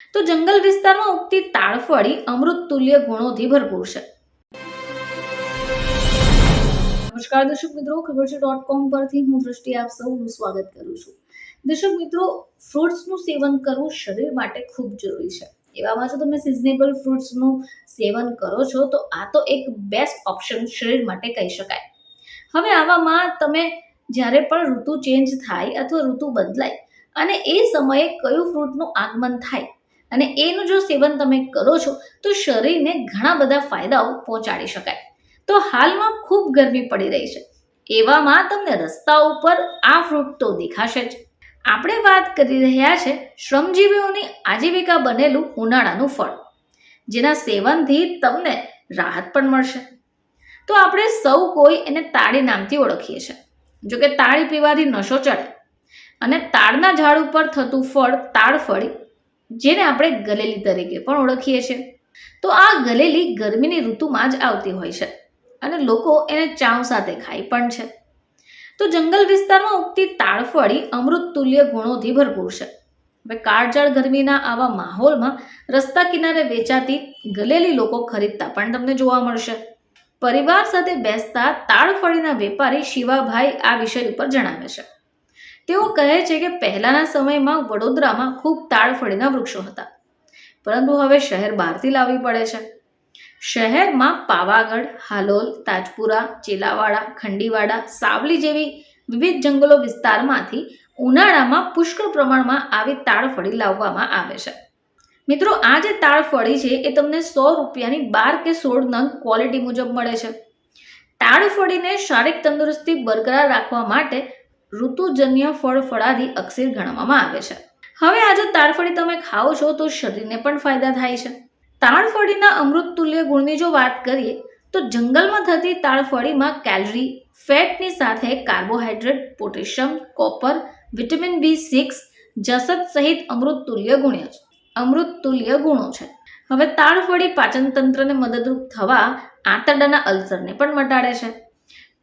તો જંગલ વિસ્તારમાં ઉગતી તાડફળી અમૃત તુલ્ય ગુણોથી ભરપૂર છે. નમસ્કાર દર્શક મિત્રો, ખબર છે .com પરથી હું દ્રષ્ટિ આપ સૌનું સ્વાગત કરું છું. દર્શક મિત્રો, ફ્રૂટ્સનું સેવન કરવું શરીર માટે ખૂબ જરૂરી છે. એવામાં જો તમે સિઝનેબલ ફ્રૂટ્સનું સેવન કરો છો તો આ તો એક બેસ્ટ ઓપ્શન શરીર માટે કહી શકાય. હવે આવામાં તમે જ્યારે પણ ઋતુ ચેન્જ થાય અથવા ઋતુ બદલાય અને એ સમયે કયું ફ્રૂટનું આગમન થાય અને એનું જો સેવન તમે કરો છો તો શરીરને ઘણા બધા ફાયદાઓ પહોંચાડી શકાય. તો હાલમાં ખૂબ ગરમી પડી રહી છે, એવામાં તમને રસ્તા ઉપર આ ફ્રૂટ તો દેખાશે જ. આપણે વાત કરી રહ્યા છે શ્રમજીવીઓની આજીવિકા બનેલું ઉનાળાનું ફળ, જેના સેવનથી તમને રાહત પણ મળશે. તો આપણે સૌ કોઈ એને તાળી નામથી ઓળખીએ છીએ. જોકે તાળી પીવાથી નશો ચડે અને તાળના ઝાડ ઉપર થતું ફળ તાડફળી, જેને આપણે ગલેલી તરીકે પણ ઓળખીએ છીએ. તો આ ગલેલી ગરમીની ઋતુમાં જ આવતી હોય છે અને લોકો એને ચાવ સાથે ખાય પણ છે. તો જંગલ વિસ્તારમાં ઉગતી તાડફળી અમૃત તુલ્ય ગુણોથી ભરપૂર છે. હવે કાળઝાળ ગરમીના આવા માહોલમાં રસ્તા કિનારે વેચાતી ગલેલી લોકો ખરીદતા પણ તમને જોવા મળશે. પરિવાર સાથે બેસતા તાડફળીના વેપારી શિવાભાઈ આ વિષય ઉપર જણાવે છે. તેઓ કહે છે કે પહેલાના સમયમાં વડોદરામાં ખૂબ તાડફળીના વૃક્ષો હતા, પરંતુ હવે શહેર બહારથી લાવવી પડે છે. શહેરમાં પાવાગઢ, હાલોલ, તાજપુરા, ચેલાવાડા, ખંડીવાડા, સાવલી જેવી વિવિધ જંગલો વિસ્તારમાંથી ઉનાળામાં પુષ્કળ પ્રમાણમાં આવી તાડફળી લાવવામાં આવે છે. મિત્રો, આ જે તાડફળી છે એ તમને 100 રૂપિયાની 12 કે 16 નંગ ક્વોલિટી મુજબ મળે છે. તાડફળીને શારીરિક તંદુરસ્તી બરકરાર રાખવા માટે ઋતુજન્ય ફળફળાદી અક્ષીર ગણવામાં આવે છે. હવે આ જો તાડફળી તમે ખાઓ છો તો શરીરને પણ ફાયદા થાય છે. તાડફળીના અમૃત તુલ્ય ગુણની જો વાત કરીએ તો જંગલમાં થતી તાડફળીમાં કેલરી, ફેટની સાથે carbohydrate, potassium, copper, vitamin B6, જસત સહિત અમૃત તુલ્ય ગુણો છે. હવે તાડફળી પાચન તંત્રને મદદરૂપ થવા આંતરડાના અલ્સરને પણ મટાડે છે.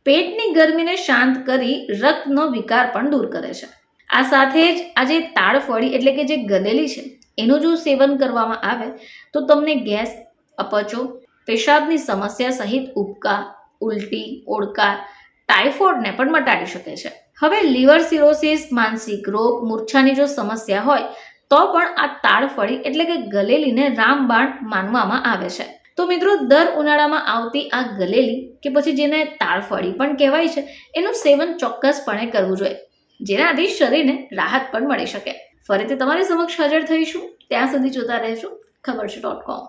પેટની ગરમીને શાંત કરી રક્તનો વિકાર પણ દૂર કરે છે. આ સાથે જ આ જે તાડફળી એટલે કે જે ગલેલી છે એનું જો સેવન કરવામાં આવે તો તમને ગેસ, અપચો, પેશાબની સમસ્યા સહિત ઉબકા, ઉલટી, ઓડકાર, ટાઇફોઇડને પણ મટાડી શકે છે. હવે લીવર સિરોસિસ, માનસિક રોગ, મૂર્છાની જો સમસ્યા હોય તો પણ આ તાડફળી એટલે કે ગલેલીને રામબાણ માનવામાં આવે છે. તો મિત્રો, દર ઉનાળામાં આવતી આ ગલેલી કે પછી જેને તાડફળી પણ કહેવાય છે એનું સેવન ચોક્કસપણે કરવું જોઈએ, જેનાથી શરીરને રાહત પણ મળી શકે. ફરીથી તમારી સમક્ષ હાજર થઈશું, ત્યાં સુધી જોતા રહેજો ખબર છે .com.